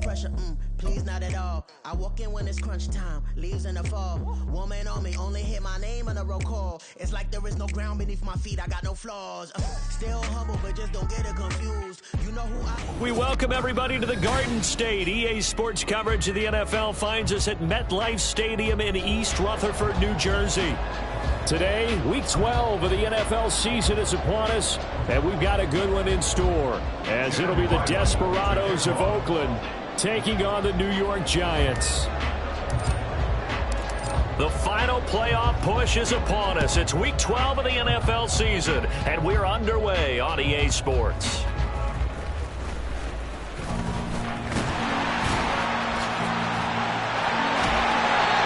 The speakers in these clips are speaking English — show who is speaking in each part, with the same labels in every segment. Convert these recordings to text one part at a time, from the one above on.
Speaker 1: pressure, please not at all. I walk in when it's crunch time, leaves in the fall. Woman on me, only hit my name on a roll call. It's like there is no ground beneath my feet, I got no flaws. Still humble, but just don't get it confused. You know who I am.
Speaker 2: We welcome everybody to the Garden State. EA Sports coverage of the NFL finds us at MetLife Stadium in East Rutherford, New Jersey. Today, Week 12 of the NFL season is upon us, and we've got a good one in store, as it'll be the Desperados of Oakland taking on the New York Giants. The final playoff push is upon us. It's Week 12 of the NFL season, and we're underway on EA Sports.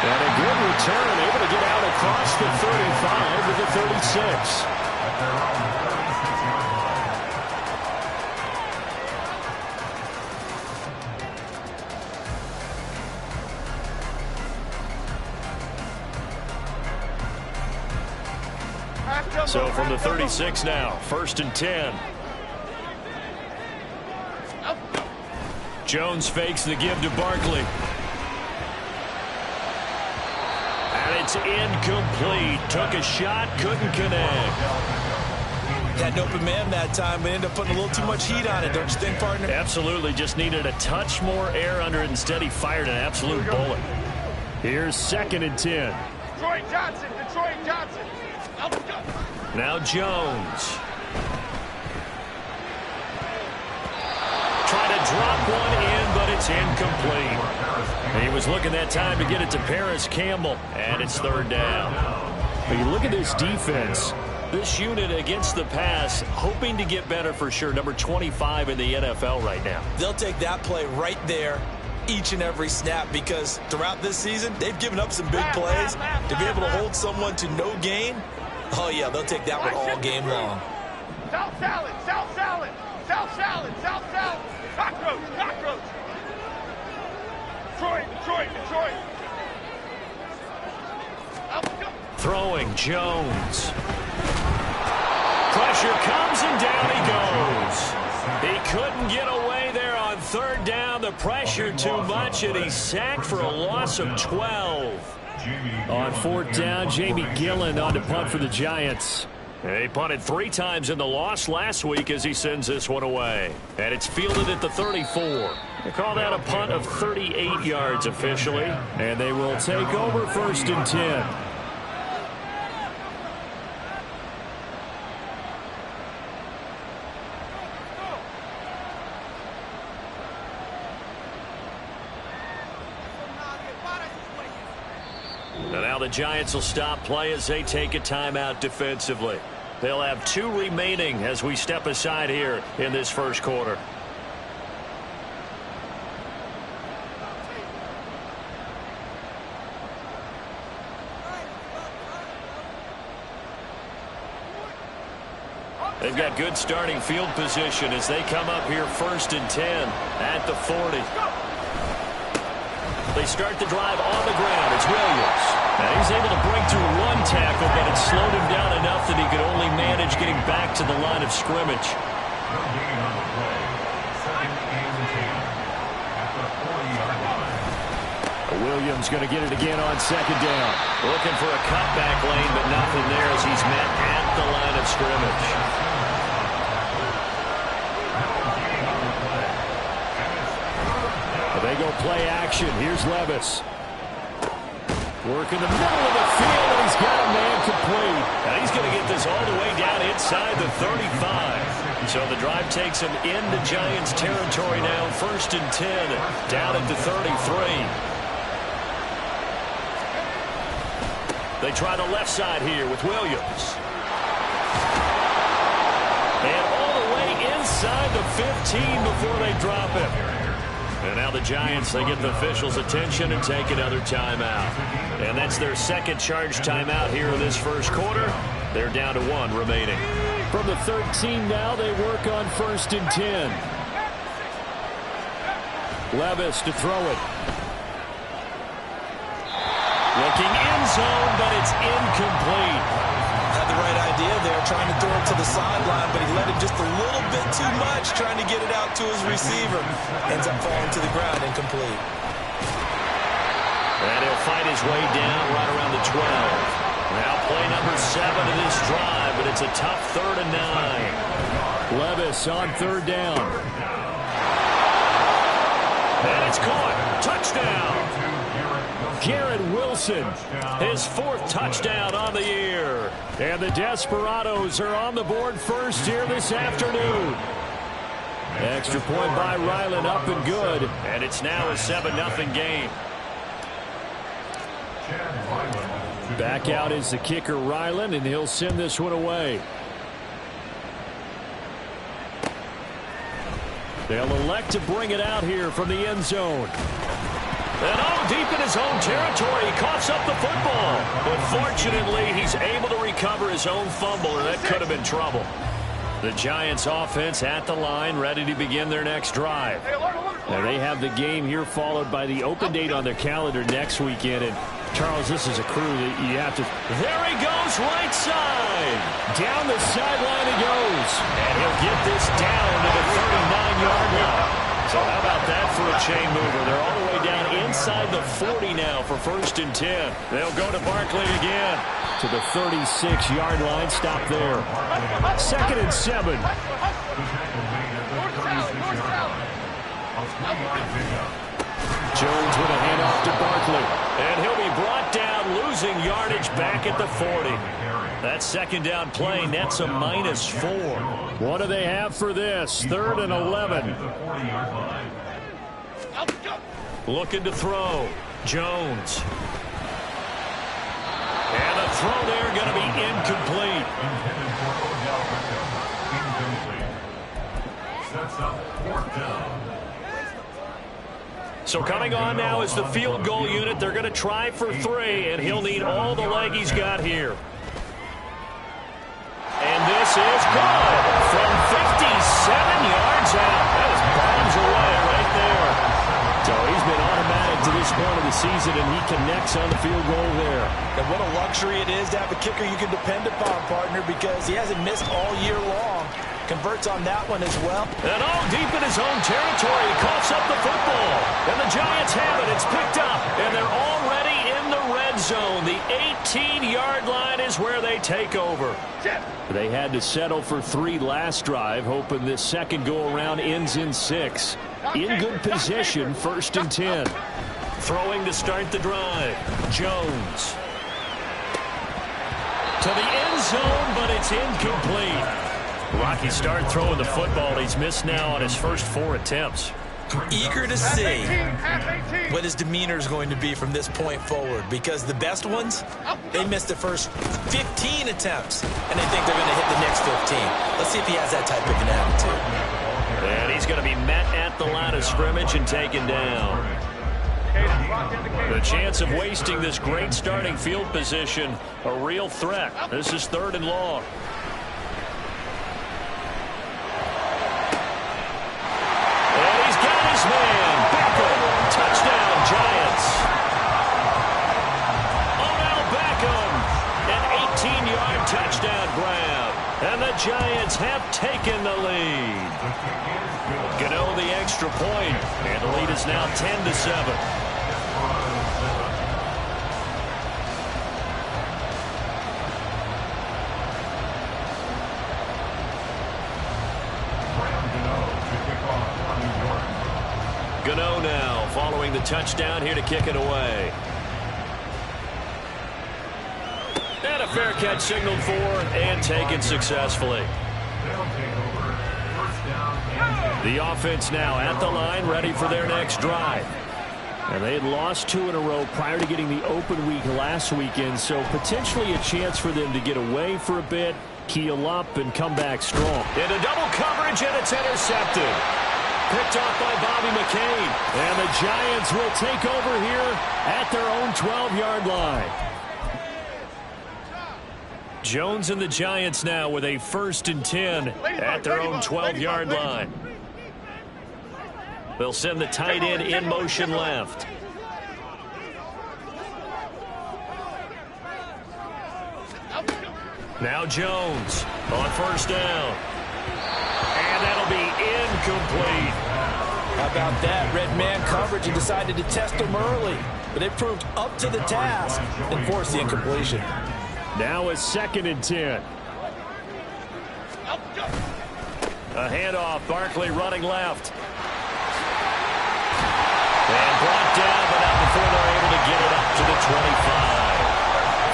Speaker 2: And a good return, able to get out across the 35 to the 36. So from the 36 now, 1st and 10. Jones fakes the give to Barkley. And it's incomplete. Took a shot, couldn't connect.
Speaker 3: Had an open man that time, but ended up putting a little too much heat on it, don't you think, partner?
Speaker 2: Absolutely. Just needed a touch more air under it. Instead, he fired an absolute bullet. Here's 2nd and 10.
Speaker 4: Detroit Johnson.
Speaker 2: Now Jones. Trying to drop one in, but it's incomplete. He was looking that time to get it to Paris Campbell, and it's 3rd down. But you look at this defense. This unit against the pass, hoping to get better for sure. Number 25 in the NFL right now.
Speaker 3: They'll take that play right there each and every snap, because throughout this season, they've given up some big plays. To be able to hold someone to no gain, oh yeah, they'll take that one all game long.
Speaker 4: South salad. Cockroach. Detroit.
Speaker 2: Throwing Jones. Pressure comes and down he goes. He couldn't get away there on 3rd down. The pressure too much, and he's sacked for a loss of 12. On 4th down, Jamie Gillen on to punt for the Giants. He punted 3 times in the loss last week as he sends this one away. And it's fielded at the 34. They call that a punt of 38 yards officially. And they will take over 1st and 10. And now the Giants will stop play as they take a timeout defensively. They'll have 2 remaining as we step aside here in this 1st quarter. They've got good starting field position as they come up here 1st and 10 at the 40. They start the drive on the ground. It's Williams. And he's able to break through 1 tackle, but it slowed him down enough that he could only manage getting back to the line of scrimmage. Williams going to get it again on 2nd down. Looking for a cutback lane, but nothing there as he's met at the line of scrimmage. They go play action. Here's Levis. Work in the middle of the field, and he's got a man complete. And he's going to get this all the way down inside the 35. So the drive takes him into Giants territory now. 1st and 10, down at the 33. They try the left side here with Williams. And all the way inside the 15 before they drop him. And now the Giants, they get the officials' attention and take another timeout. And that's their 2nd charge timeout here in this 1st quarter. They're down to 1 remaining. From the 13 now, they work on 1st and 10. Levis to throw it. Looking end zone, but it's incomplete.
Speaker 3: the right idea there, trying to throw it to the sideline, but he let it just a little bit too much, trying to get it out to his receiver. Ends up falling to the ground, incomplete.
Speaker 2: And he'll fight his way down right around the 12. Now play number 7 of this drive, but it's a tough 3rd and 9. Levis on 3rd down. And it's caught. Touchdown. Garrett Wilson, his 4th touchdown on the year. And the Desperados are on the board first here this afternoon. Extra point by Ryland, up and good. And it's now a 7-0 game. Back out is the kicker, Ryland, and he'll send this one away. They'll elect to bring it out here from the end zone. And deep in his own territory, he coughs up the football. But fortunately, he's able to recover his own fumble, and that could have been trouble. The Giants offense at the line, ready to begin their next drive. Now they have the game here followed by the open date on their calendar next weekend. And Charles, this is a crew that you have to... There he goes, right side. Down the sideline he goes. And he'll get this down to the 39-yard line. So how about that for a chain mover? They're all the way down inside the 40 now for 1st and 10. They'll go to Barkley again. To the 36-yard line. Stop there. 2nd and 7. Jones with a handoff to Barkley. And he'll be brought down, losing yardage back at the 40. That 2nd down play nets a -4. What do they have for this? 3rd and 11. Looking to throw. Jones. And the throw there going to be incomplete. So coming on now is the field goal unit. They're going to try for 3, and he'll need all the leg he's got here. And this is good from 57 yards out. That is bombs away right there. So he's been automatic to this point of the season, and he connects on the field goal there.
Speaker 3: And what a luxury it is to have a kicker you can depend upon, partner, because he hasn't missed all year long. Converts on that one as well.
Speaker 2: And deep in his own territory, he coughs up the football. And the Giants have it. It's picked up. And they're already in the red zone. The 18-yard line is where they take over. They had to settle for 3 last drive, hoping this second go-around ends in 6. In good position, 1st and 10. Throwing to start the drive. Jones. To the end zone, but it's incomplete. Rocky start throwing the football. He's missed now on his first 4 attempts.
Speaker 3: Eager to see what his demeanor is going to be from this point forward, because the best ones, they missed the first 15 attempts, and they think they're going to hit the next 15. Let's see if he has that type of an attitude.
Speaker 2: And he's going to be met at the line of scrimmage and taken down. The chance of wasting this great starting field position, a real threat. This is 3rd and long. Man, Beckham, touchdown, Giants. Odell Beckham, an 18-yard touchdown grab. And the Giants have taken the lead. Gano the extra point, and the lead is now 10-7. Gano now following the touchdown here to kick it away. And a fair catch signaled for and taken successfully. The offense now at the line, ready for their next drive. And they had lost 2 in a row prior to getting the open week last weekend, so potentially a chance for them to get away for a bit, keel up, and come back strong. Into double coverage, and it's intercepted. Picked off by Bobby McCain. And the Giants will take over here at their own 12-yard line. Jones and the Giants now with a 1st and 10 at their own 12-yard line. They'll send the tight end in motion left. Now Jones on first down. And that'll be incomplete.
Speaker 3: How about that? Red man coverage and decided to test him early. But they proved up to the task and forced the incompletion.
Speaker 2: Now a 2nd and 10. A handoff. Barkley running left. And brought down, but not before they're able to get it up to the 25.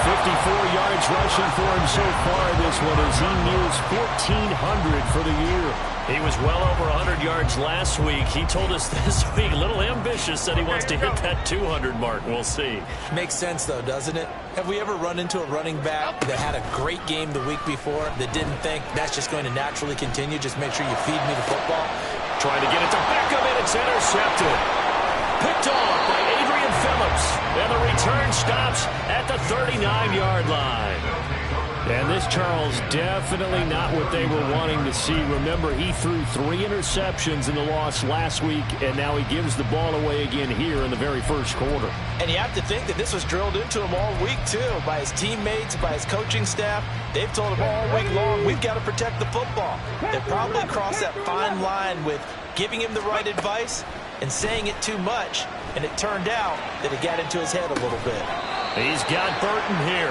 Speaker 2: 54 yards rushing for him so far this one as he nears 1,400 for the year. He was well over 100 yards last week. He told us this week, a little ambitious, that he wants to hit that 200 mark. We'll see.
Speaker 3: Makes sense, though, doesn't it? Have we ever run into a running back that had a great game the week before that didn't think that's just going to naturally continue? Just make sure you feed me the football.
Speaker 2: Trying to get it to Beckham, and it's intercepted. Picked off by Adrian Phillips. And the return stops at the 39-yard line. And this, Charles, definitely not what they were wanting to see. Remember, he threw 3 interceptions in the loss last week, and now he gives the ball away again here in the very first quarter.
Speaker 3: And you have to think that this was drilled into him all week, too, by his teammates, by his coaching staff. They've told him all week long, we've got to protect the football. They probably crossed that fine line with giving him the right advice and saying it too much, and it turned out that it got into his head a little bit.
Speaker 2: He's got Burton here,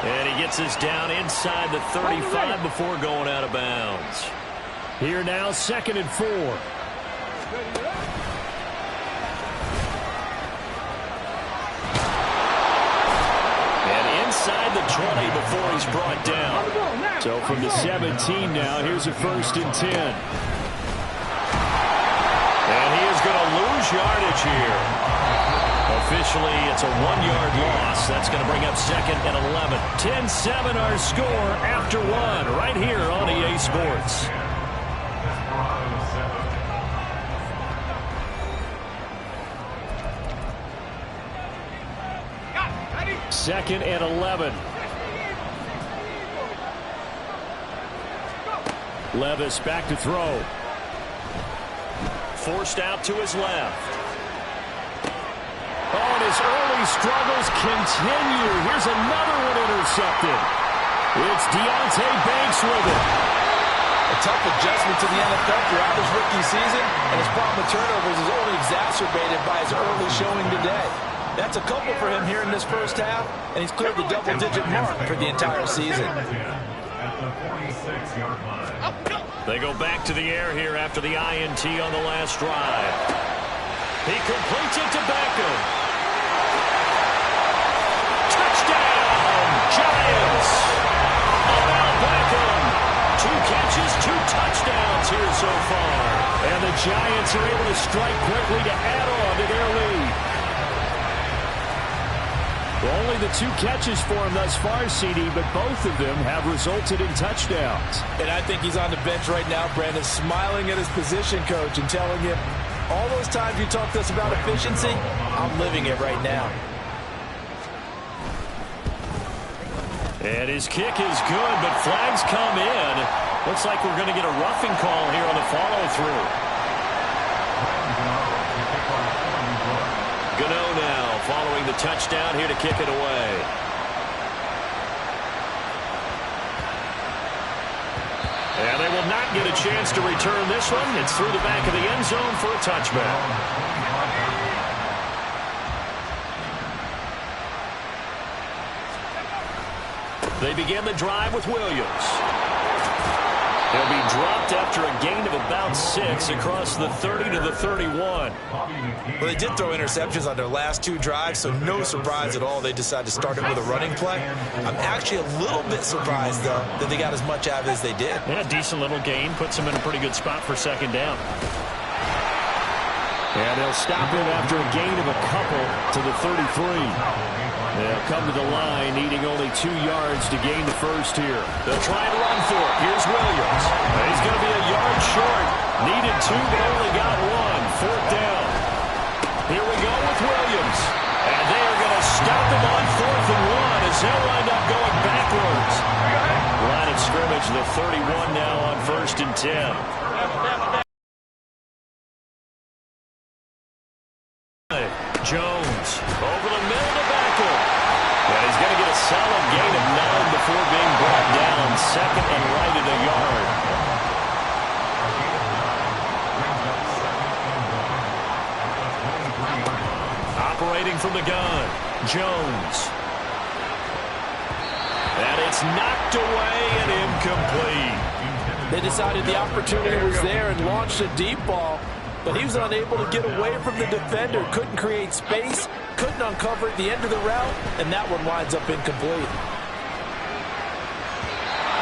Speaker 2: and he gets us down inside the 35 before going out of bounds. Here now, 2nd and 4. And inside the 20 before he's brought down. So from the 17 now, here's a 1st and 10. And he is going to lose yardage here. Officially, it's a 1-yard loss. That's going to bring up 2nd and 11. 10-7 our score after 1 right here on EA Sports. Second and 11. Levis back to throw. Forced out to his left. Oh, and his early struggles continue. Here's another one intercepted. It's Deontay Banks with it.
Speaker 3: A tough adjustment to the NFL throughout his rookie season, and his problem with turnovers is only exacerbated by his early showing today. That's a couple for him here in this first half, and he's cleared the double-digit mark for the entire season.
Speaker 2: They go back to the air here after the INT on the last drive. He completes it to Beckham. Touchdown, Giants! Odell Beckham. 2 catches, 2 touchdowns here so far. And the Giants are able to strike quickly to add on to their lead. Only the 2 catches for him thus far, CD, but both of them have resulted in touchdowns.
Speaker 3: And I think he's on the bench right now, Brandon, smiling at his position coach and telling him, all those times you talked to us about efficiency, I'm living it right now.
Speaker 2: And his kick is good, but flags come in. Looks like we're going to get a roughing call here on the follow-through. Gano now following the touchdown here to kick it away. And they will not get a chance to return this one. It's through the back of the end zone for a touchback. They begin the drive with Williams. He'll be dropped after a gain of about 6 across the 30 to the 31.
Speaker 3: Well, they did throw interceptions on their last 2 drives, so no surprise at all they decided to start it with a running play. I'm actually a little bit surprised, though, that they got as much out of it as they did.
Speaker 2: Yeah, decent little gain. Puts them in a pretty good spot for 2nd down. And they'll stop him after a gain of a couple to the 33. They'll come to the line, needing only 2 yards to gain the first here. They'll try and run for it. Here's Williams. He's going to be a yard short. Needed 2, but only got 1. 4th down. Here we go with Williams. And they are going to stop him on 4th and 1 as they'll wind up going backwards. Line of scrimmage, the 31 now on 1st and 10. Jones over the middle to Beckham. And he's going to get a solid gain of 9 before being brought down. Operating from the gun, Jones. And it's knocked away and incomplete.
Speaker 3: They decided the opportunity was there and launched a deep ball, but he was unable to get away from the defender. Couldn't create space, couldn't uncover at the end of the route, and that one winds up incomplete.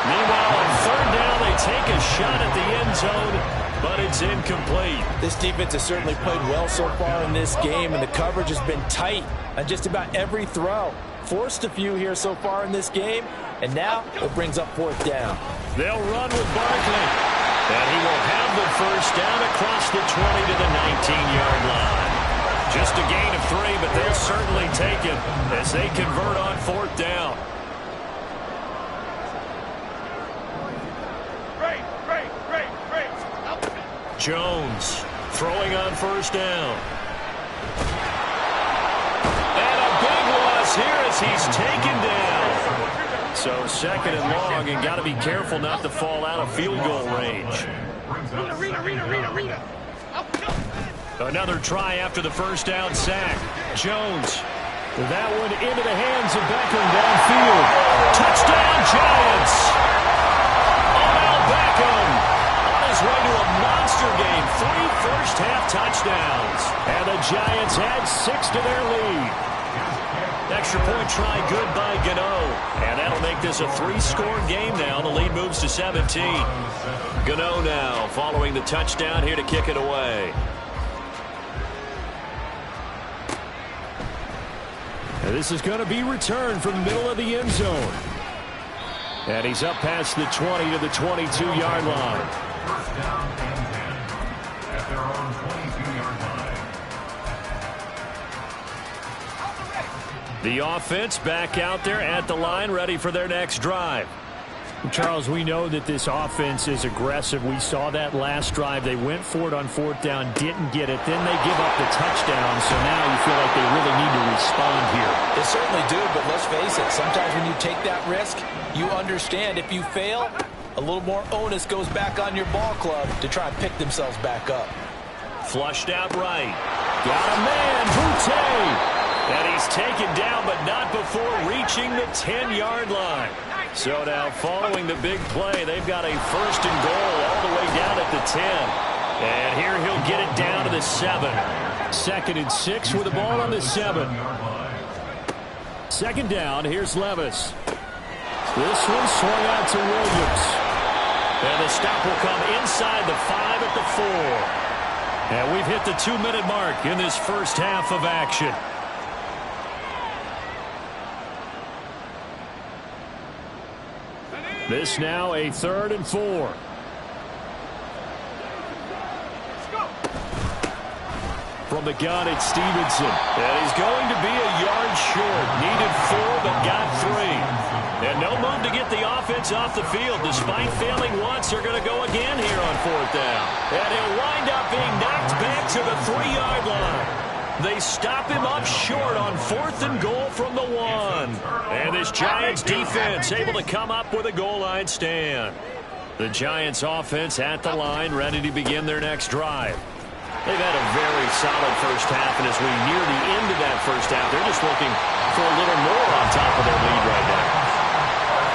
Speaker 2: Meanwhile, on third down, they take a shot at the end zone, but it's incomplete.
Speaker 3: This defense has certainly played well so far in this game, and the coverage has been tight on just about every throw. Forced a few here so far in this game, and now it brings up fourth down.
Speaker 2: They'll run with Barkley, and he will have the first down across the 20 to the 19-yard line. Just a gain of 3, but they'll certainly take it as they convert on fourth down. Jones throwing on first down. And a big loss here as he's taken down. So second and long, and got to be careful not to fall out of field goal range. Another try after the first down sack. Jones with that one into the hands of Beckham downfield. Touchdown Giants! Odell Beckham on his way to a monster game. 3 first-half touchdowns. And the Giants add 6 to their lead. Extra point try good by Gano. And that'll make this a 3-score game now. The lead moves to 17. Gano now following the touchdown here to kick it away. And this is going to be returned from the middle of the end zone. And he's up past the 20 to the 22-yard line.
Speaker 5: First down and 10 at their own 22-yard line.
Speaker 2: The offense back out there at the line, ready for their next drive.
Speaker 6: Charles, we know that this offense is aggressive. We saw that last drive. They went for it on fourth down, didn't get it. Then they give up the touchdown, so now you feel like they really need to respond here.
Speaker 3: They certainly do, but let's face it, sometimes when you take that risk, you understand if you fail, a little more onus goes back on your ball club to try and pick themselves back up.
Speaker 2: Flushed out right. Got a man, Boutte. And he's taken down, but not before reaching the 10-yard line. So now following the big play, they've got a first and goal all the way down at the 10. And here he'll get it down to the 7.
Speaker 6: 2nd and 6 with the ball on the 7. Second down, here's Levis. This one swung out to Williams.
Speaker 2: And the stop will come inside the 5 at the 4.
Speaker 6: And we've hit the 2-minute mark in this first half of action. This now a 3rd and 4. From the gun, it's Stevenson.
Speaker 2: And he's going to be a yard short. Needed 4, but got 3. And no move to get the offense off the field. Despite failing once, they're going to go again here on fourth down. And he'll wind up being knocked back to the 3-yard line. They stop him up short on 4th and goal from the 1. And this Giants defense able to come up with a goal line stand. The Giants offense at the line, ready to begin their next drive. They've had a very solid first half, and as we near the end of that first half, they're just looking for a little more on top of their lead right now.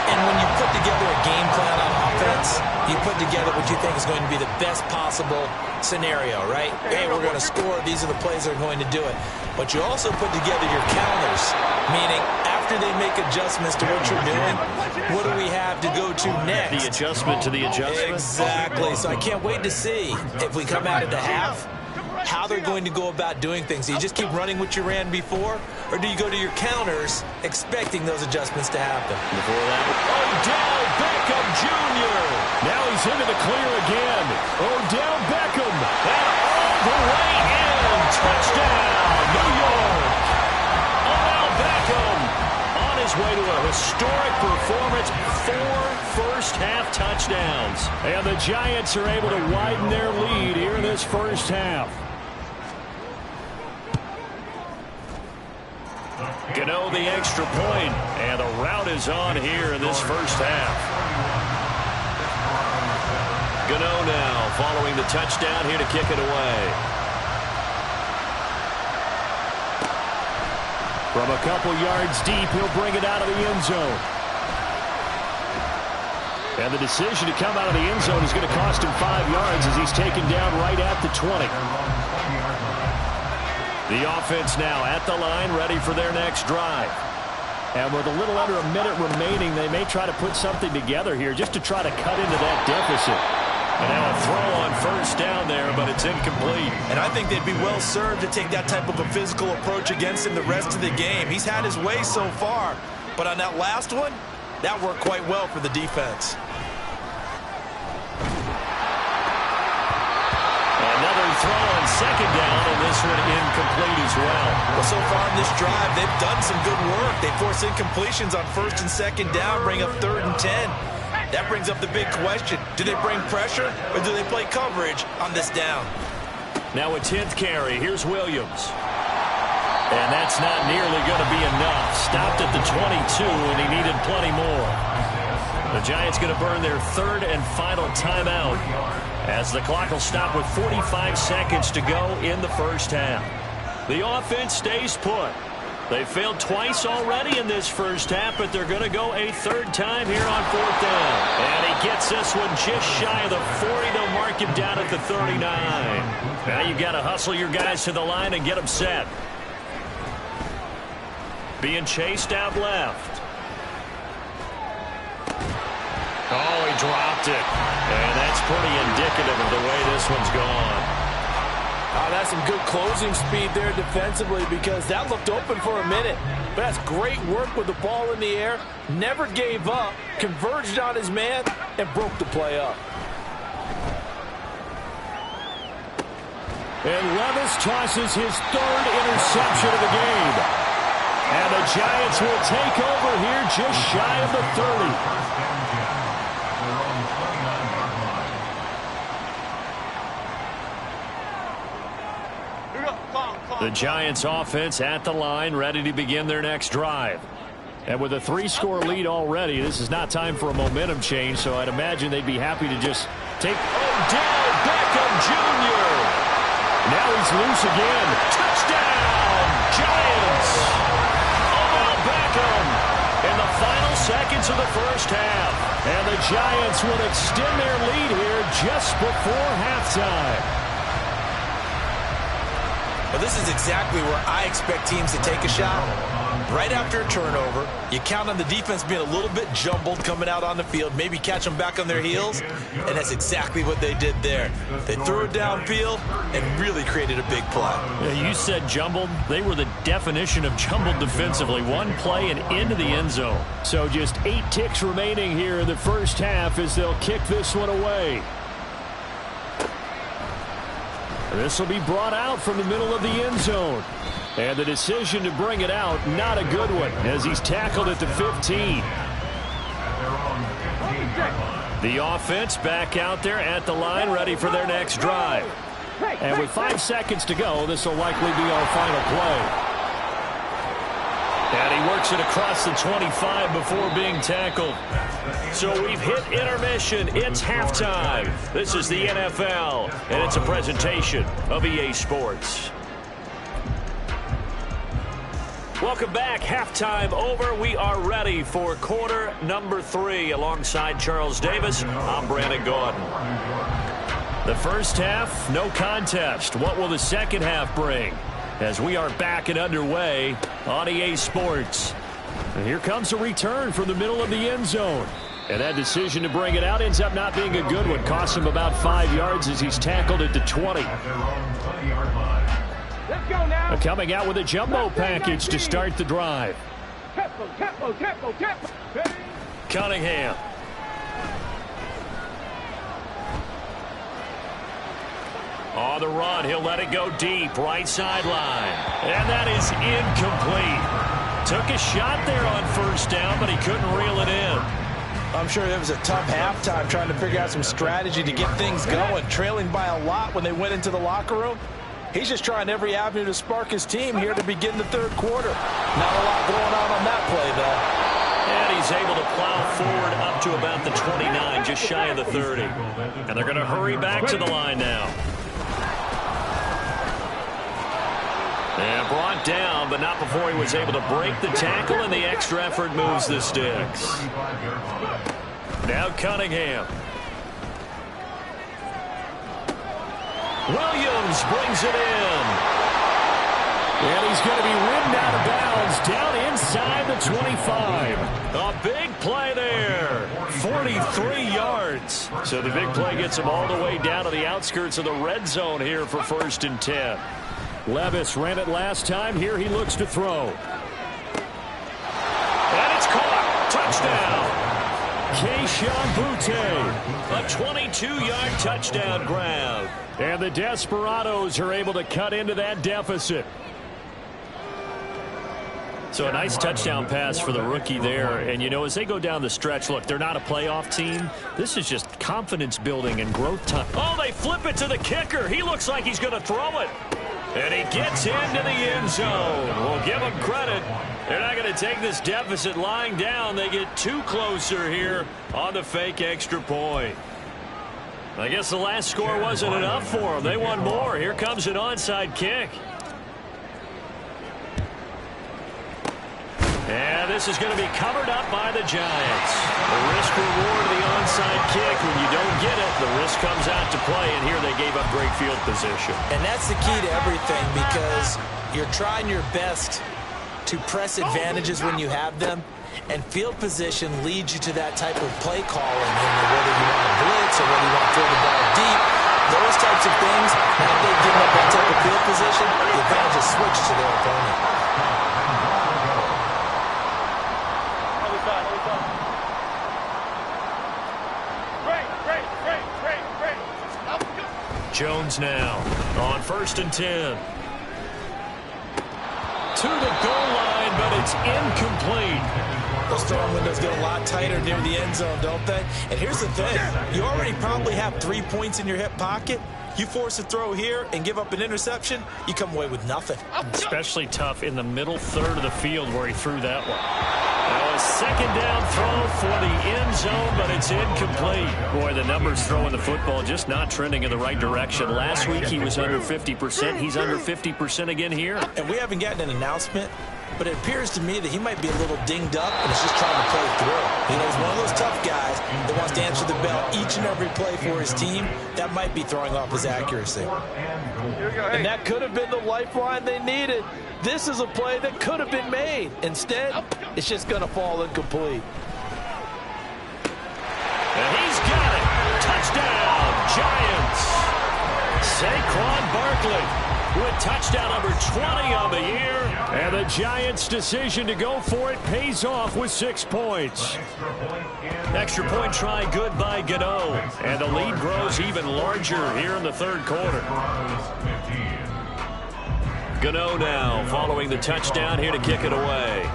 Speaker 3: And when you put together a game plan on offense, you put together what you think is going to be the best possible scenario, right? Hey, we're going to score. These are the plays that are going to do it. But you also put together your counters, meaning after they make adjustments to what you're doing, what do we have to go to next?
Speaker 2: The adjustment to the adjustment?
Speaker 3: Exactly. So I can't wait to see if we come out at the half, how they're going to go about doing things. Do you just keep running what you ran before, or do you go to your counters expecting those adjustments to happen?
Speaker 2: Before that, Odell Beckham Jr.
Speaker 6: Now he's into the clear again. Odell Beckham.
Speaker 2: And all the way in. Touchdown, New York. Odell Beckham on his way to a historic performance. 4 first-half touchdowns.
Speaker 6: And the Giants are able to widen their lead here in this first half.
Speaker 2: Gano the extra point, and the route is on here in this first half. Gano now following the touchdown here to kick it away.
Speaker 6: From a couple yards deep, he'll bring it out of the end zone. And the decision to come out of the end zone is going to cost him 5 yards as he's taken down right at the 20. The offense now at the line, ready for their next drive. And with a little under a minute remaining, they may try to put something together here just to try to cut into that deficit. And now a throw on first down there, but it's incomplete.
Speaker 3: And I think they'd be well served to take that type of a physical approach against him the rest of the game. He's had his way so far, but on that last one, that worked quite well for the defense.
Speaker 2: Another throw on second down, and this one incomplete as well.
Speaker 3: Well, so far in this drive, they've done some good work. They force incompletions on first and second down, bring up 3rd and 10. That brings up the big question. Do they bring pressure, or do they play coverage on this down?
Speaker 2: Now a 10th carry. Here's Williams. And that's not nearly going to be enough. Stopped at the 22, and he needed plenty more. The Giants going to burn their 3rd and final timeout as the clock will stop with 45 seconds to go in the first half. The offense stays put. They failed twice already in this first half, but they're going to go a 3rd time here on 4th down. And he gets this one just shy of the 40. They'll mark him down at the 39. Now you've got to hustle your guys to the line and get them set. Being chased out left. Oh, he dropped it. And that's pretty indicative of the way this one's gone.
Speaker 7: That's some good closing speed there defensively because that looked open for a minute. But that's great work with the ball in the air. Never gave up, converged on his man, and broke the play up.
Speaker 6: And Levis tosses his 3rd interception of the game. And the Giants will take over here just shy of the 30.
Speaker 2: The Giants offense at the line, ready to begin their next drive.
Speaker 6: And with a 3-score lead already, this is not time for a momentum change, so I'd imagine they'd be happy to just take...
Speaker 2: Odell Beckham Jr.
Speaker 6: Now he's loose again.
Speaker 2: Touchdown, Giants. Odell Beckham in the final seconds of the first half.
Speaker 6: And the Giants will extend their lead here just before halftime.
Speaker 3: Well, this is exactly where I expect teams to take a shot. Right after a turnover, you count on the defense being a little bit jumbled coming out on the field, maybe catch them back on their heels, and that's exactly what they did there. They threw it downfield and really created a big play.
Speaker 6: Yeah, you said jumbled. They were the definition of jumbled defensively. One play and into the end zone. So just 8 ticks remaining here in the first half as they'll kick this one away. This will be brought out from the middle of the end zone. And the decision to bring it out, not a good one, as he's tackled at the 15.
Speaker 2: The offense back out there at the line, ready for their next drive.
Speaker 6: And with 5 seconds to go, this will likely be our final play.
Speaker 2: And he works it across the 25 before being tackled. So we've hit intermission. It's halftime. This is the NFL, and it's a presentation of EA Sports. Welcome back. Halftime over. We are ready for quarter number 3. Alongside Charles Davis, I'm Brandon Gordon. The first half, no contest. What will the second half bring? As we are back and underway on EA Sports. And here comes a return from the middle of the end zone. And that decision to bring it out ends up not being a good one. Costs him about 5 yards as he's tackled at the 20.
Speaker 4: Let's go now.
Speaker 6: Coming out with a jumbo package to start the drive.
Speaker 4: Tempo.
Speaker 2: Cunningham. On the run, he'll let it go deep, right sideline. And that is incomplete. Took a shot there on first down, but he couldn't reel it in.
Speaker 7: I'm sure it was a tough halftime trying to figure out some strategy to get things going, trailing by a lot when they went into the locker room. He's just trying every avenue to spark his team here to begin the third quarter. Not a lot going on that play, though.
Speaker 2: And he's able to plow forward up to about the 29, just shy of the 30. And they're going to hurry back to the line now. And brought down, but not before he was able to break the tackle, and the extra effort moves the sticks. Now Cunningham. Williams brings it in.
Speaker 6: And he's going to be ridden out of bounds down inside the 25.
Speaker 2: A big play there. 43 yards. So the big play gets him all the way down to the outskirts of the red zone here for 1st and 10.
Speaker 6: Levis ran it last time. Here he looks to throw.
Speaker 2: And it's caught. Touchdown.
Speaker 6: Keyshawn Boutte.
Speaker 2: A 22-yard touchdown grab.
Speaker 6: And the Desperados are able to cut into that deficit.
Speaker 2: So a nice touchdown pass for the rookie there. And, you know, as they go down the stretch, look, they're not a playoff team. This is just confidence building and growth time. Oh, they flip it to the kicker. He looks like he's going to throw it. And he gets into the end zone. We'll give him credit. They're not going to take this deficit lying down. They get too closer here on the fake extra point. I guess the last score wasn't enough for them. They want more. Here comes an onside kick. And this is going to be covered up by the Giants. The risk reward of the onside kick. When you don't get it, the risk comes out to play, and here they gave up great field position.
Speaker 3: And that's the key to everything, because you're trying your best to press advantages when you have them, and field position leads you to that type of play calling, whether you want to blitz or whether you want to throw the ball deep. Those types of things, now if they've given up that type of field position, the advantage is switched to their opponent.
Speaker 2: Jones now on 1st and 10. To the goal line, but it's incomplete.
Speaker 3: Those throwing windows get a lot tighter near the end zone, don't they? And here's the thing. You already probably have 3 points in your hip pocket. You force a throw here and give up an interception, you come away with nothing.
Speaker 2: Especially tough in the middle third of the field where he threw that one. Now a 2nd down throw for the end zone, but it's incomplete. Boy, the numbers throwing the football just not trending in the right direction. Last week he was under 50%. He's under 50% again here.
Speaker 3: And we haven't gotten an announcement, but it appears to me that he might be a little dinged up and is just trying to play through. You know, he's one of those tough guys that wants to answer the bell each and every play for his team. That might be throwing off his accuracy.
Speaker 7: And that could have been the lifeline they needed. This is a play that could have been made. Instead, it's just going to fall incomplete.
Speaker 2: And he's got it. Touchdown, Giants. Saquon Barkley with touchdown number 20 on the year.
Speaker 6: And the Giants' decision to go for it pays off with 6 points.
Speaker 2: Extra point try good by Gano. And the lead grows even larger here in the 3rd quarter. Gano now following the touchdown here to kick it away.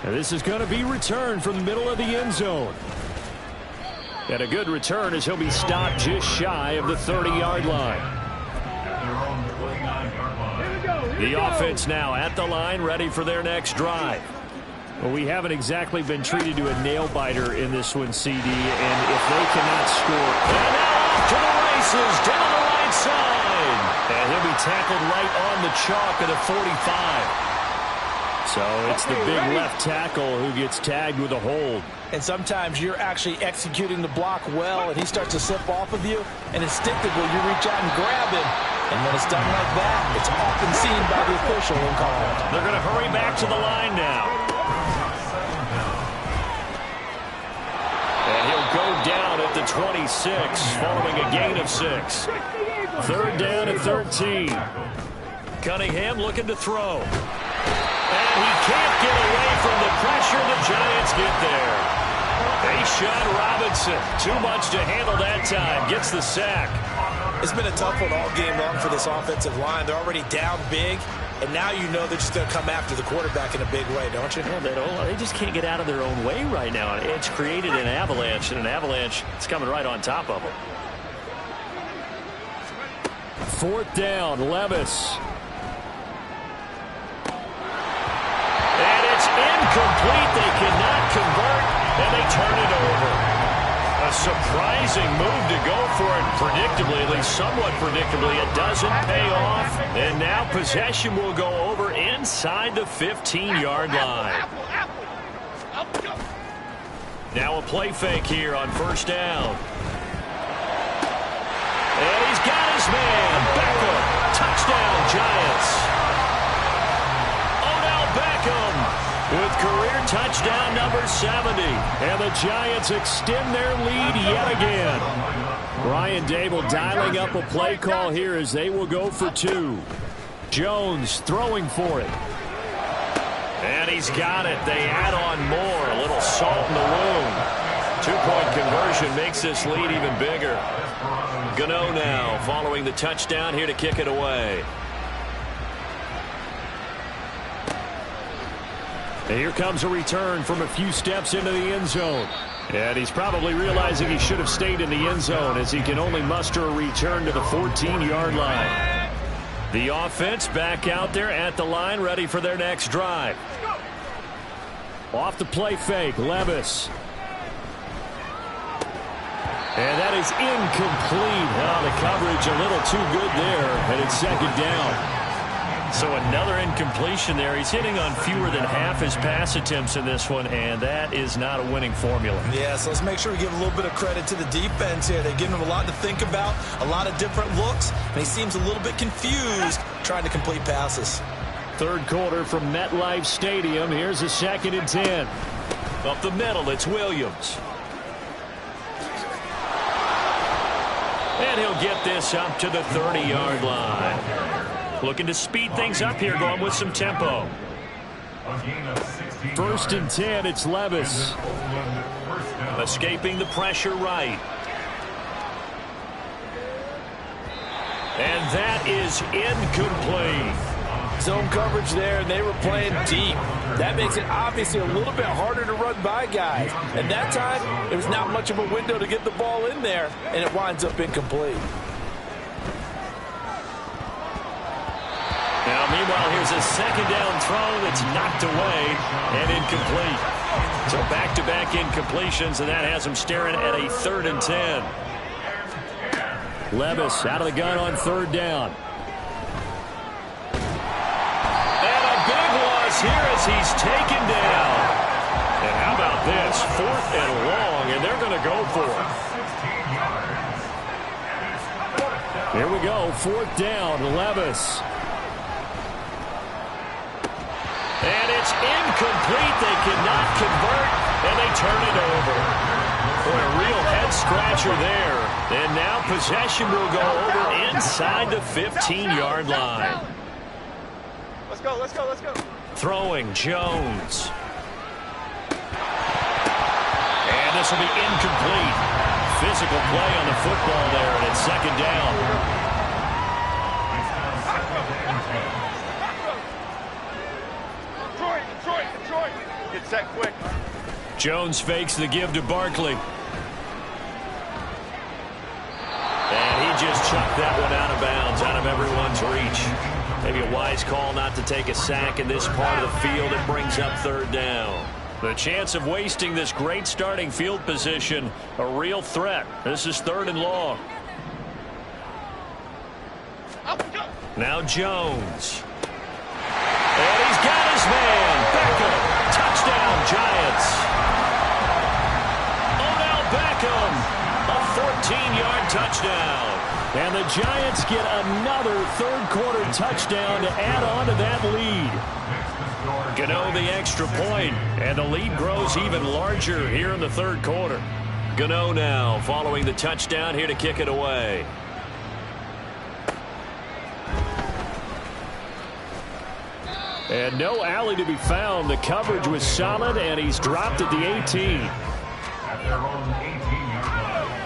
Speaker 6: And this is going to be returned from the middle of the end zone. And a good return as he'll be stopped just shy of the 30-yard line. The offense now at the line, ready for their next drive. Well, we haven't exactly been treated to a nail-biter in this one, CD, and if they cannot score...
Speaker 2: And now off to the races, down the right side.
Speaker 6: And he'll be tackled right on the chalk at a 45. So it's the big left tackle who gets tagged with a hold.
Speaker 7: And sometimes you're actually executing the block well, and he starts to slip off of you, and instinctively you reach out and grab him. And when it's done like that, it's often seen by the official and called.
Speaker 2: They're going to hurry back to the line now. And he'll go down at the 26, following a gain of 6.
Speaker 6: 3rd down and 13.
Speaker 2: Cunningham looking to throw. And he can't get away from the pressure. The Giants get there. A'Shawn Robinson, too much to handle that time, gets the sack.
Speaker 3: It's been a tough one all game long for this offensive line. They're already down big, and now you know they're just going to come after the quarterback in a big way, don't you?
Speaker 2: Yeah, they just can't get out of their own way right now. It's created an avalanche, and an avalanche is coming right on top of them.
Speaker 6: 4th down, Levis.
Speaker 2: And it's incomplete. They cannot convert, and they turn it over. A A surprising move to go for it predictably, at least somewhat predictably. It doesn't pay off. And now possession will go over inside the 15-yard line. Now a play fake here on first down. And he's got his man. Beckham. Touchdown, Giants. Odell Beckham with career touchdown number 70.
Speaker 6: And the Giants extend their lead yet again. Brian Dable dialing up a play call here as they will go for 2. Jones throwing for it.
Speaker 2: And he's got it. They add on more. A little salt in the wound. 2-point conversion makes this lead even bigger. Gano now following the touchdown here to kick it away.
Speaker 6: And here comes a return from a few steps into the end zone. And he's probably realizing he should have stayed in the end zone as he can only muster a return to the 14-yard line. The offense back out there at the line, ready for their next drive. Off the play fake, Levis. And that is incomplete. Oh, the coverage a little too good there, and it's second down.
Speaker 2: So another incompletion there. He's hitting on fewer than half his pass attempts in this one, and that is not a winning formula.
Speaker 3: Yeah, so let's make sure we give a little bit of credit to the defense here. They're giving him a lot to think about, a lot of different looks, and he seems a little bit confused trying to complete passes.
Speaker 6: Third quarter from MetLife Stadium. Here's a 2nd and 10.
Speaker 2: Up the middle, it's Williams. And he'll get this up to the 30-yard line. Looking to speed things up here, going with some tempo.
Speaker 6: 1st and 10, it's Levis.
Speaker 2: Escaping the pressure right. And that is incomplete.
Speaker 7: Zone coverage there, and they were playing deep. That makes it obviously a little bit harder to run by guys. And that time, there was not much of a window to get the ball in there, and it winds up incomplete.
Speaker 2: Now, meanwhile, here's a second down throw that's knocked away and incomplete. So back-to-back incompletions, and that has him staring at a 3rd and 10.
Speaker 6: Levis out of the gun on 3rd down.
Speaker 2: And a big loss here as he's taken down. And how about this? 4th and long, and they're going to go for it.
Speaker 6: Here we go, 4th down, Levis.
Speaker 2: And it's incomplete. They cannot convert, and they turn it over. Boy, a real head-scratcher there. And now possession will go over inside the 15-yard line.
Speaker 4: Let's go, let's go, let's go.
Speaker 2: Throwing Jones. And this will be incomplete. Physical play on the football there, and it's second down.
Speaker 4: Detroit. Get set quick.
Speaker 2: Jones fakes the give to Barkley. And he just chucked that one out of bounds, out of everyone's reach. Maybe a wise call not to take a sack in this part of the field. It brings up 3rd down. The chance of wasting this great starting field position, a real threat. This is 3rd and long. Now Jones. And he's got his man. Beckham. Touchdown, Giants. Odell Beckham. A 14-yard touchdown.
Speaker 6: And the Giants get another 3rd quarter touchdown to add on to that lead.
Speaker 2: Gano the extra point, and the lead grows even larger here in the 3rd quarter. Gano now following the touchdown here to kick it away.
Speaker 6: And no alley to be found. The coverage was solid, and he's dropped at the 18.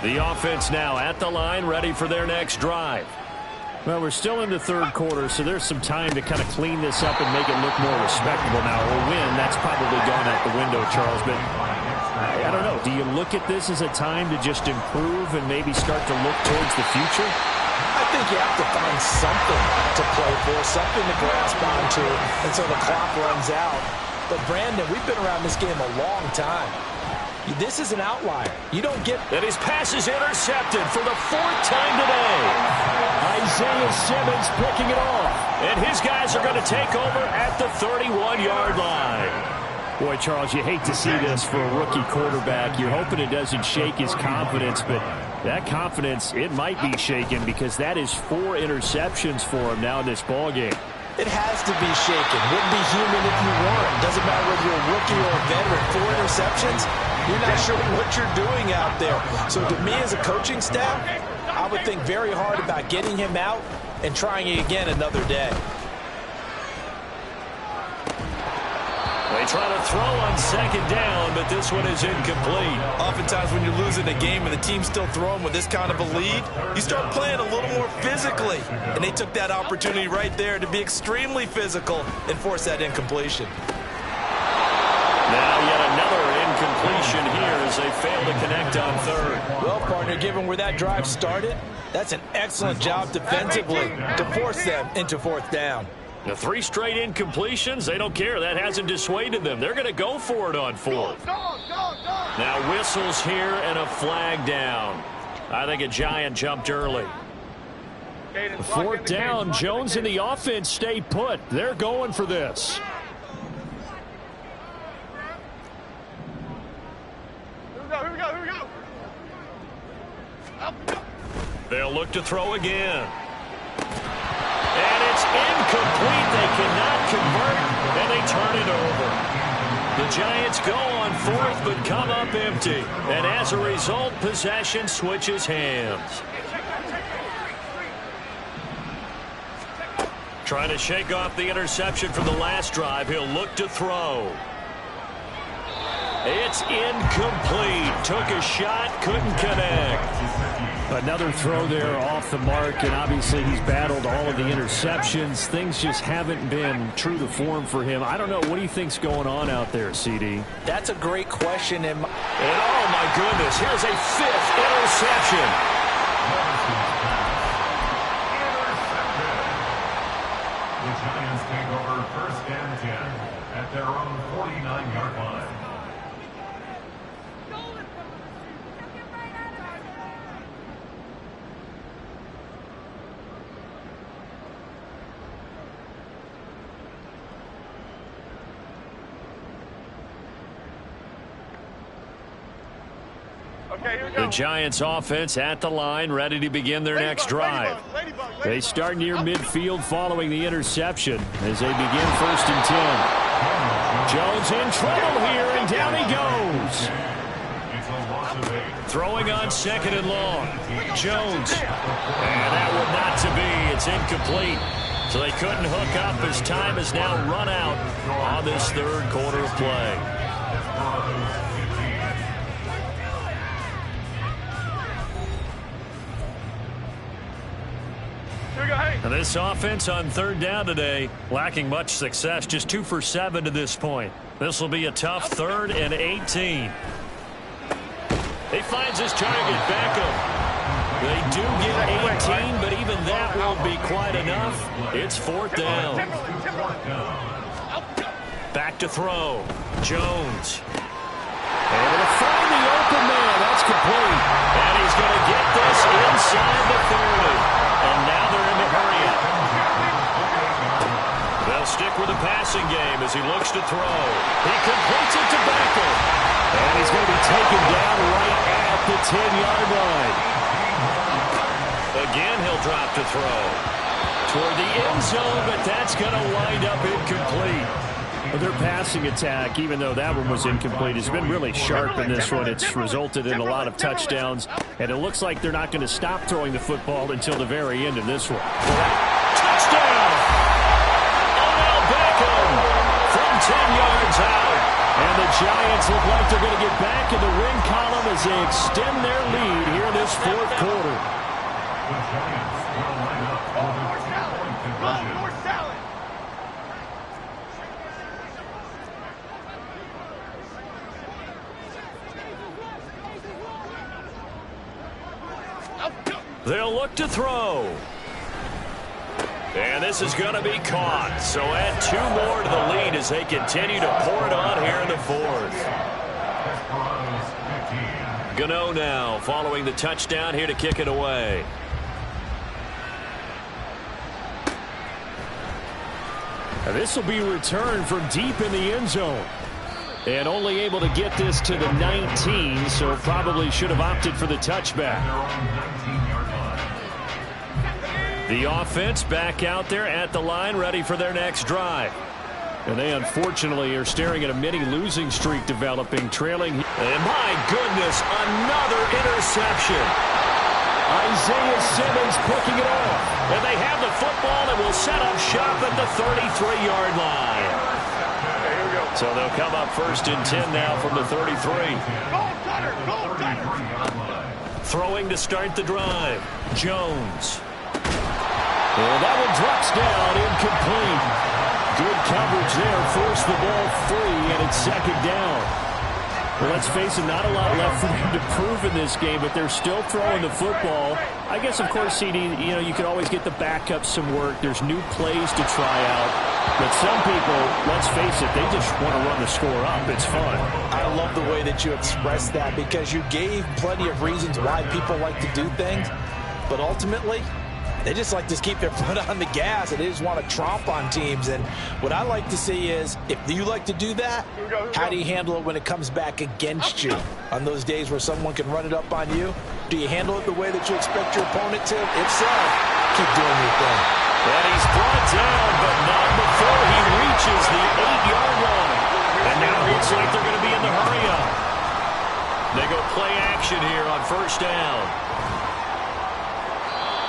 Speaker 2: The offense now at the line, ready for their next drive.
Speaker 6: Well, we're still in the 3rd quarter, so there's some time to kind of clean this up and make it look more respectable now. A win, that's probably gone out the window, Charles, but I don't know. Do you look at this as a time to just improve and maybe start to look towards the future?
Speaker 7: I think you have to find something to play for, something to grasp onto until the clock runs out. But, Brandon, we've been around this game a long time. This is an outlier. You don't get...
Speaker 2: And his pass is intercepted for the 4th time today. Isaiah Simmons picking it off. And his guys are going to take over at the 31-yard line. Boy, Charles, you hate to see this for a rookie quarterback. You're hoping it doesn't shake his confidence, but that confidence, it might be shaken because that is 4 interceptions for him now in this ballgame.
Speaker 7: It has to be shaken. Wouldn't be human if you weren't. Doesn't matter whether you're a rookie or a veteran. 4 interceptions, you're not sure what you're doing out there. So to me as a coaching staff, I would think very hard about getting him out and trying it again another day.
Speaker 2: They try to throw on 2nd down, but this one is incomplete.
Speaker 7: Oftentimes when you're losing a game and the team's still throwing with this kind of a lead, you start playing a little more physically. And they took that opportunity right there to be extremely physical and force that incompletion.
Speaker 2: Now yet another incompletion here as they fail to connect on 3rd.
Speaker 7: Well, partner, given where that drive started, that's an excellent job defensively to force them into 4th down.
Speaker 2: The 3 straight incompletions, they don't care. That hasn't dissuaded them. They're going to go for it on 4th. Now whistles here and a flag down. I think a Giant jumped early. 4th down, Jones and the offense stay put. They're going for this.
Speaker 4: Here we go.
Speaker 2: They'll look to throw again. And it's incomplete. They cannot convert, and they turn it over. The Giants go on 4th, but come up empty. And as a result, possession switches hands. Trying to shake off the interception from the last drive. He'll look to throw. It's incomplete. Took a shot, couldn't connect.
Speaker 6: Another throw there off the mark, and obviously he's battled all of the interceptions. Things just haven't been true to form for him. I don't know. What do you think's going on out there, CD?
Speaker 7: That's a great question. And
Speaker 2: oh, my goodness, here's a 5th interception.
Speaker 5: The Giants take over 1st and 10 at their own 49-yard line.
Speaker 2: The Giants offense at the line, ready to begin their next drive. They start near midfield following the interception as they begin 1st and 10. Jones in trouble here, and down he goes. Throwing on 2nd and long. Jones. And that one not to be. It's incomplete. So they couldn't hook up as time is now run out on this 3rd quarter of play. And this offense on 3rd down today, lacking much success, just 2 for 7 to this point. This will be a tough 3rd and 18. He finds his target, Beckham. They do get 18, but even that won't be quite enough. It's 4th down. Back to throw. Jones. Able to find the open man. That's complete. And he's going to get this inside the 30. And now they're in the hurry-up. They'll stick with the passing game as he looks to throw. He completes it to Beckham. And he's going to be taken down right at the 10-yard line. Again, he'll drop to throw. Toward the end zone, but that's going to wind up incomplete.
Speaker 6: Their passing attack, even though that one was incomplete, has been really sharp in this one. It's resulted in a lot of touchdowns, and it looks like they're not going to stop throwing the football until the very end of this one.
Speaker 2: Touchdown! Odell Beckham from 10 yards out. And the Giants look like they're going to get back in the win column as they extend their lead here in this 4th quarter.
Speaker 5: The Giants will line up for the 3-point conversion.
Speaker 2: They'll look to throw. And this is going to be caught. So add 2 more to the lead as they continue to pour it on here in the 4th. Gano now following the touchdown here to kick it away.
Speaker 6: This will be returned from deep in the end zone. And only able to get this to the 19, so probably should have opted for the touchback. The offense back out there at the line, ready for their next drive. And they unfortunately are staring at a mini losing streak developing, trailing.
Speaker 2: And my goodness, another interception.
Speaker 6: Isaiah Simmons picking it off.
Speaker 2: And they have the football and will set up shop at the 33-yard line. So they'll come up 1st and 10 now from the 33. Throwing to start the drive. Jones.
Speaker 6: And that one drops down, incomplete. Good coverage there, forced the ball free, and it's 2nd down. Well, let's face it, not a lot left for them to prove in this game, but they're still throwing the football. I guess, of course, CD, you could always get the backups some work. There's new plays to try out. But some people, let's face it, they just want to run the score up. It's fun.
Speaker 7: I love the way that you expressed that because you gave plenty of reasons why people like to do things. But ultimately, they just like to keep their foot on the gas, and they just want to tromp on teams. And what I like to see is, if you like to do that, how do you handle it when it comes back against you? On those days where someone can run it up on you, do you handle it the way that you expect your opponent to? If so, keep doing your thing.
Speaker 2: And he's brought down, but not before he reaches the 8-yard line. And now it looks like they're going to be in the hurry-up. They go play action here on 1st down.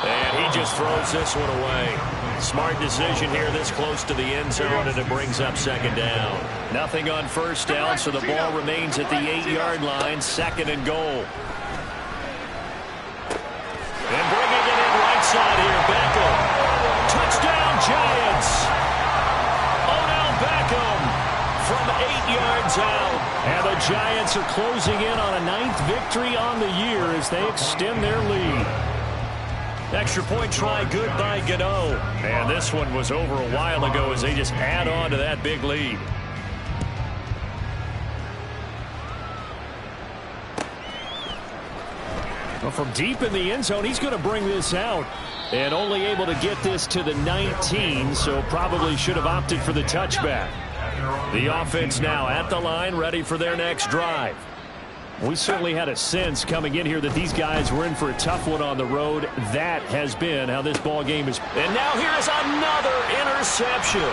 Speaker 2: And he just throws this one away. Smart decision here this close to the end zone, and it brings up 2nd down. Nothing on 1st down, so the ball remains at the 8-yard line, 2nd and goal. And bringing it in right side here, Beckham. Touchdown, Giants. Odell Beckham from 8 yards out.
Speaker 6: And the Giants are closing in on a 9th victory on the year as they extend their lead.
Speaker 2: Extra point try good by Gano. And this one was over a while ago as they just add on to that big lead.
Speaker 6: Well, from deep in the end zone, he's going to bring this out. And only able to get this to the 19, so probably should have opted for the touchback. The offense now at the line, ready for their next drive. We certainly had a sense coming in here that these guys were in for a tough one on the road. That has been how this ball game is.
Speaker 2: And now here's another interception.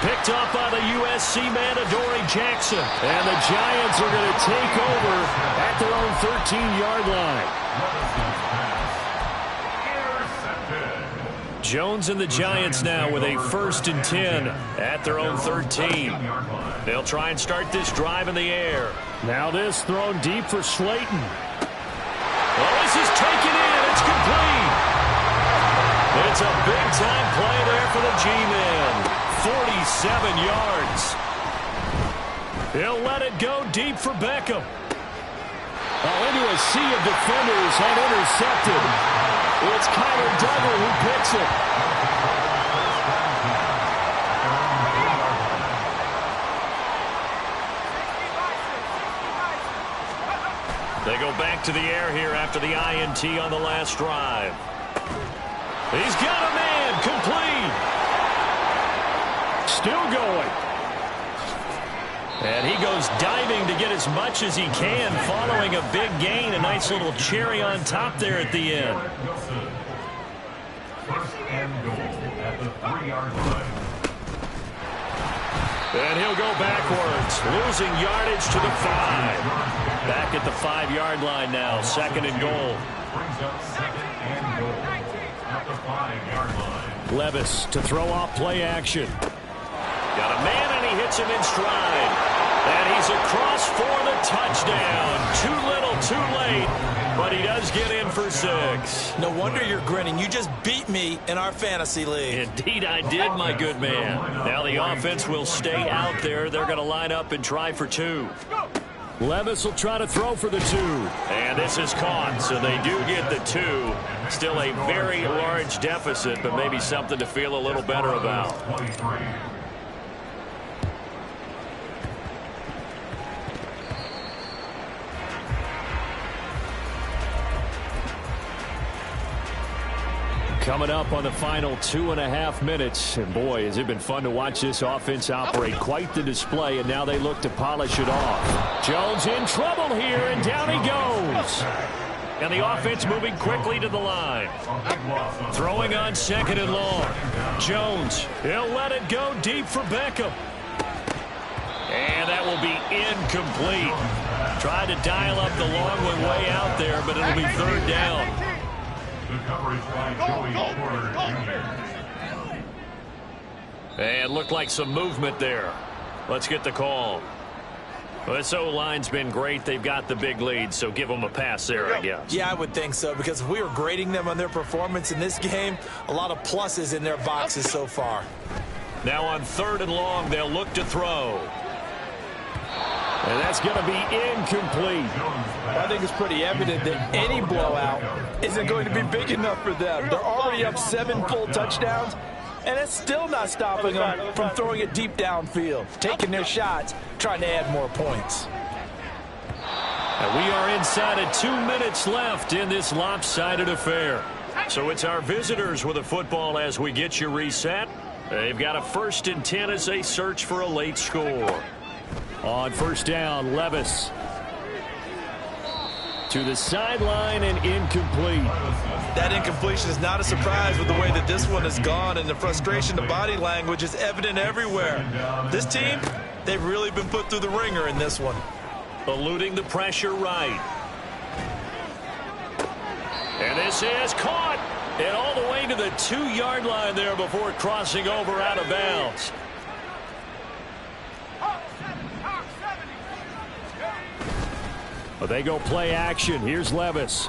Speaker 2: Picked up by the USC man, Adoree Jackson.
Speaker 6: And the Giants are going to take over at their own 13-yard line.
Speaker 2: Jones and the Giants now with a 1st and 10 at their own 13. They'll try and start this drive in the air.
Speaker 6: Now this thrown deep for Slayton.
Speaker 2: Well, this is taken in. It's complete. It's a big-time play there for the G-Man. 47 yards. He'll let it go deep for Beckham.
Speaker 6: Into a sea of defenders and intercepted. It's Kyler Duggar who picks it.
Speaker 2: They go back to the air here after the INT on the last drive. He's got a man, complete.
Speaker 6: Still going.
Speaker 2: And he goes diving to get as much as he can, following a big gain. A nice little cherry on top there at the end.
Speaker 5: 1st and goal at the 3-yard line.
Speaker 2: And he'll go backwards, losing yardage to the 5. Back at the 5-yard line now, 2nd and goal.
Speaker 5: Brings up 2nd and goal at the 5-yard line.
Speaker 6: Levis to throw off play action.
Speaker 2: Got a man, and he hits him in stride. And he's across for the touchdown. Too little, too late. But he does get in for 6.
Speaker 3: No wonder you're grinning. You just beat me in our fantasy league.
Speaker 2: Indeed I did, my good man. Now the offense will stay out there. They're going to line up and try for 2.
Speaker 6: Levis will try to throw for the 2.
Speaker 2: And this is caught, so they do get the 2. Still a very large deficit, but maybe something to feel a little better about.
Speaker 6: Coming up on the final 2.5 minutes. And boy, has it been fun to watch this offense operate. Quite the display, and now they look to polish it off. Jones in trouble here, and down he goes. And the offense moving quickly to the line. Throwing on 2nd and long. Jones, he'll let it go deep for Beckham. And that will be incomplete. Tried to dial up the long one way out there, but it'll be 3rd down.
Speaker 5: The coverage by Joey Porter Jr.
Speaker 2: And looked like some movement there. Let's get the call. Well, this O-line's been great. They've got the big lead, so give them a pass there, I guess.
Speaker 3: Yeah, I would think so, because if we were grading them on their performance in this game, a lot of pluses in their boxes so far.
Speaker 2: Now on 3rd and long, they'll look to throw.
Speaker 6: And that's going to be incomplete.
Speaker 7: I think it's pretty evident that any blowout isn't going to be big enough for them. They're already up 7 full touchdowns, and it's still not stopping them from throwing it deep downfield, taking their shots, trying to add more points.
Speaker 2: And we are inside of 2 minutes left in this lopsided affair. So it's our visitors with a football as we get you reset. They've got a 1st and 10 as they search for a late score.
Speaker 6: On 1st down, Levis. To the sideline and incomplete.
Speaker 3: That incompletion is not a surprise with the way that this one has gone, and the frustration, the body language is evident everywhere. This team, they've really been put through the ringer in this one.
Speaker 2: Eluding the pressure right. And this is caught. And all the way to the 2-yard line there before crossing over out of bounds.
Speaker 6: But they go play action. Here's Levis.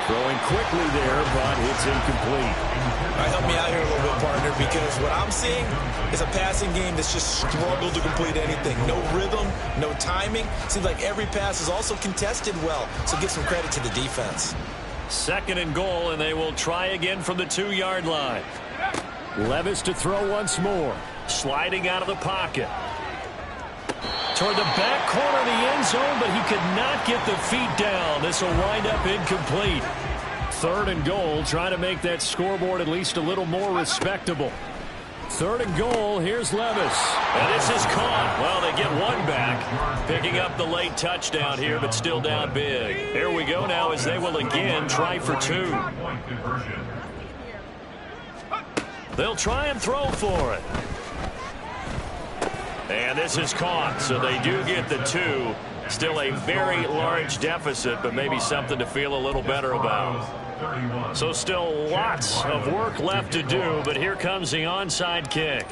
Speaker 6: Throwing quickly there, but it's incomplete.
Speaker 3: All right, help me out here a little bit, partner, because what I'm seeing is a passing game that's just struggled to complete anything. No rhythm, no timing. Seems like every pass is also contested well, so give some credit to the defense.
Speaker 2: 2nd and goal, and they will try again from the 2-yard line.
Speaker 6: Levis to throw once more.
Speaker 2: Sliding out of the pocket. Toward the back corner of the end zone, but he could not get the feet down. This will wind up incomplete.
Speaker 6: 3rd and goal, trying to make that scoreboard at least a little more respectable. 3rd and goal, here's Levis.
Speaker 2: And this is caught. Well, they get one back, picking up the late touchdown here, but still down big. Here we go now as they will again try for 2. They'll try and throw for it. And this is caught, so they do get the 2. Still a very large deficit, but maybe something to feel a little better about. So still lots of work left to do, but here comes the onside kick.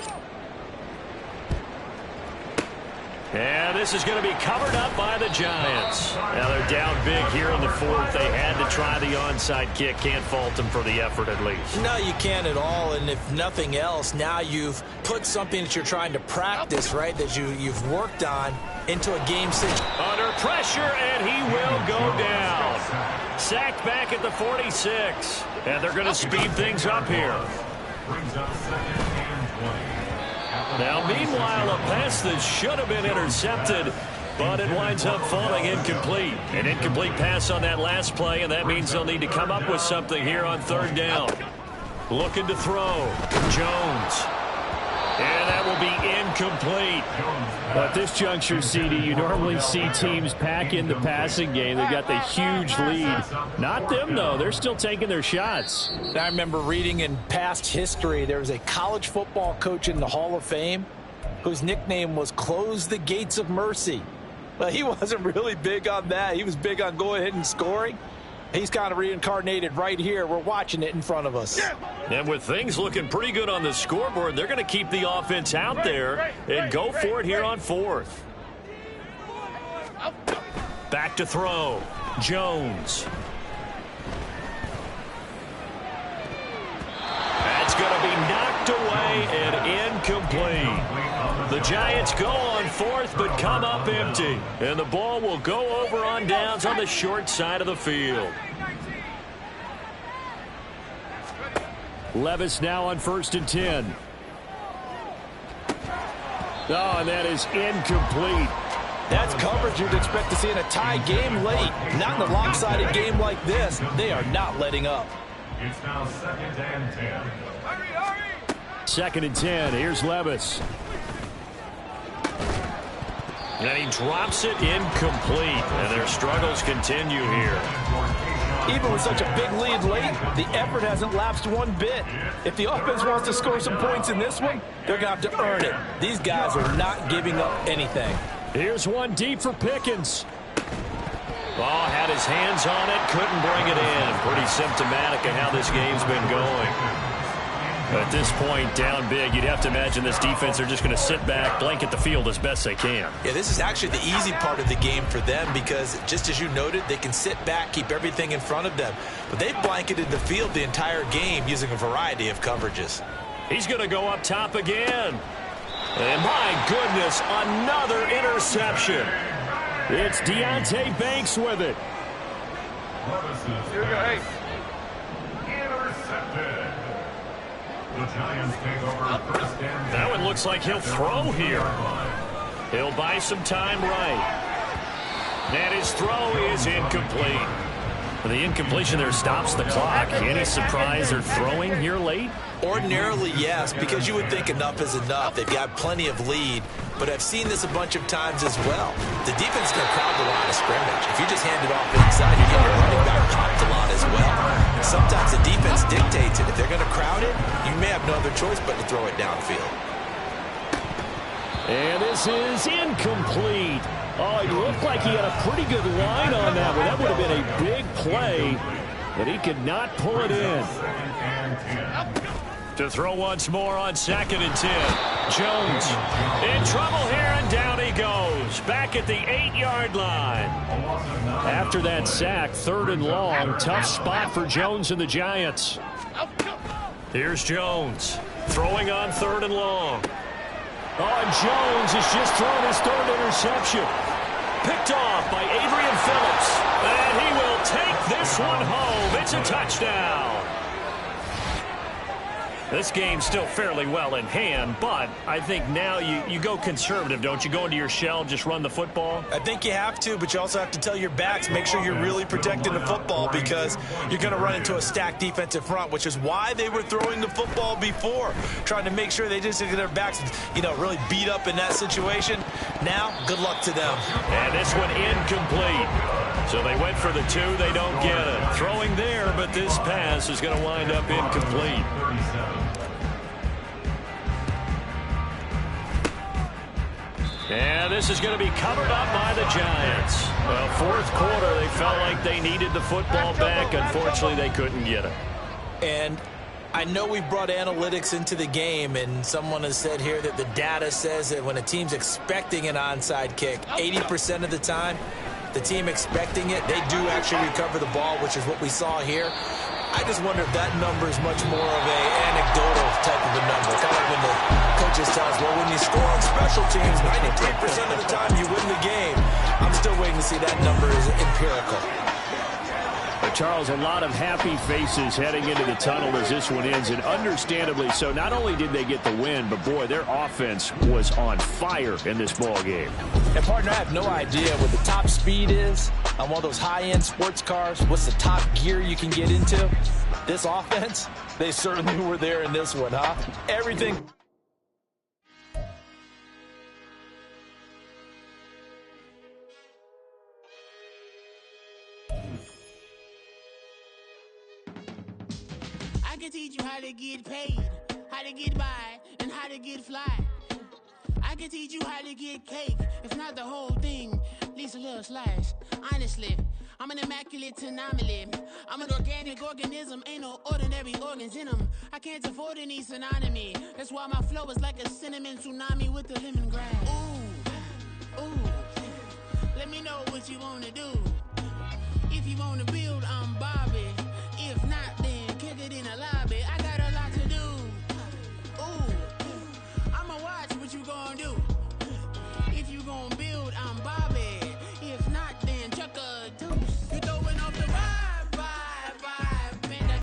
Speaker 2: And this is going to be covered up by the Giants. Now they're down big here in the 4th. They had to try the onside kick. Can't fault them for the effort at least.
Speaker 3: No, you can't at all. And if nothing else, now you've put something that you're trying to practice, right, that you've worked on into a game situation.
Speaker 2: Under pressure, and he will go down. Sacked back at the 46. And they're going to speed things up here.
Speaker 5: Brings up 2nd and 20.
Speaker 2: Now, meanwhile, a pass that should have been intercepted, but it winds up falling incomplete. An incomplete pass on that last play, and that means they'll need to come up with something here on 3rd down. Looking to throw. Jones. And that will be incomplete.
Speaker 6: At this juncture, CD, you normally see teams pack in the passing game. They've got the huge lead. Not them, though. They're still taking their shots.
Speaker 7: I remember reading in past history, there was a college football coach in the Hall of Fame whose nickname was Close the Gates of Mercy. But he wasn't really big on that. He was big on going ahead and scoring. He's kind of reincarnated right here. We're watching it in front of us.
Speaker 2: And with things looking pretty good on the scoreboard, they're going to keep the offense out there and go for it here on 4th. Back to throw. Jones. That's going to be knocked away and incomplete. The Giants go on 4th but come up empty. And the ball will go over on downs on the short side of the field.
Speaker 6: Levis now on 1st and 10. Oh, and that is incomplete.
Speaker 7: That's coverage you'd expect to see in a tie game late. Not in a lopsided game like this. They are not letting up.
Speaker 5: It's now 2nd and 10.
Speaker 4: Hurry, hurry!
Speaker 6: 2nd and 10. Here's Levis.
Speaker 2: And he drops it incomplete. And their struggles continue here.
Speaker 7: Even with such a big lead late, the effort hasn't lapsed one bit. If the offense wants to score some points in this one, they're going to have to earn it. These guys are not giving up anything.
Speaker 6: Here's one deep for Pickens.
Speaker 2: Oh, had his hands on it, couldn't bring it in. Pretty symptomatic of how this game's been going. At this point, down big, you'd have to imagine this defense are just going to sit back, blanket the field as best they can.
Speaker 3: Yeah, this is actually the easy part of the game for them because, just as you noted, they can sit back, keep everything in front of them. But they've blanketed the field the entire game using a variety of coverages.
Speaker 2: He's going to go up top again. And my goodness, another interception.
Speaker 6: It's Deonte Banks with it.
Speaker 4: Here we go, hey.
Speaker 5: Intercepted. The Giants take over 1st and 10.
Speaker 2: That one looks like he'll throw here. He'll buy some time right. And his throw is incomplete. The incompletion there stops the clock. Any surprise they're throwing here late?
Speaker 3: Ordinarily, yes, because you would think enough is enough. They've got plenty of lead, but I've seen this a bunch of times as well. The defense can crowd the line of scrimmage. If you just hand it off inside, you get your running back popped a lot as well. And sometimes the defense dictates it. If they're going to crowd it, you may have no other choice but to throw it downfield.
Speaker 6: And this is incomplete. Oh, it looked like he had a pretty good line on that one. That would have been a big play, but he could not pull it in.
Speaker 2: To throw once more on 2nd and 10. Jones in trouble here, and down he goes. Back at the 8-yard line.
Speaker 6: After that sack, 3rd and long. Tough spot for Jones and the Giants.
Speaker 2: Here's Jones throwing on 3rd and long.
Speaker 6: Oh, and Jones has just thrown his 3rd interception.
Speaker 2: Picked off by Adrian Phillips. And he will take this one home. It's a touchdown. This game's still fairly well in hand, but I think now you go conservative, don't you? Go into your shell, just run the football?
Speaker 3: I think you have to, but you also have to tell your backs, make sure you're really protecting the football because you're going to run into a stacked defensive front, which is why they were throwing the football before, trying to make sure they just get their backs, really beat up in that situation. Now, good luck to them.
Speaker 2: And this one incomplete. So they went for the 2, they don't get it. Throwing there, but this pass is going to wind up incomplete. And this is going to be covered up by the Giants. Well, 4th quarter, they felt like they needed the football back. Unfortunately, they couldn't get it.
Speaker 3: And I know we brought analytics into the game, and someone has said here that the data says that when a team's expecting an onside kick, 80% of the time, the team expecting it, they do actually recover the ball, which is what we saw here. I just wonder if that number is much more of an anecdotal type of a number. Kind of like when the coaches tell us, well, when you score on special teams, 93% of the time you win the game. I'm still waiting to see that number is empirical.
Speaker 6: But Charles, a lot of happy faces heading into the tunnel as this one ends, and understandably so. Not only did they get the win, but boy, their offense was on fire in this ball game.
Speaker 7: And partner, I have no idea what the top speed is on one of those high-end sports cars. What's the top gear you can get into? This offense, they certainly were there in this one, huh? Everything.
Speaker 8: I can teach you how to get paid, how to get by, and how to get fly. I can teach you how to get cake, if not the whole thing, at least a little slice. Honestly, I'm an immaculate anomaly. I'm an organic organism, ain't no ordinary organs in them. I can't afford any synonymy. That's why my flow is like a cinnamon tsunami with the lemongrass. Ooh, ooh, let me know what you wanna do. If you wanna build, I'm Bobby.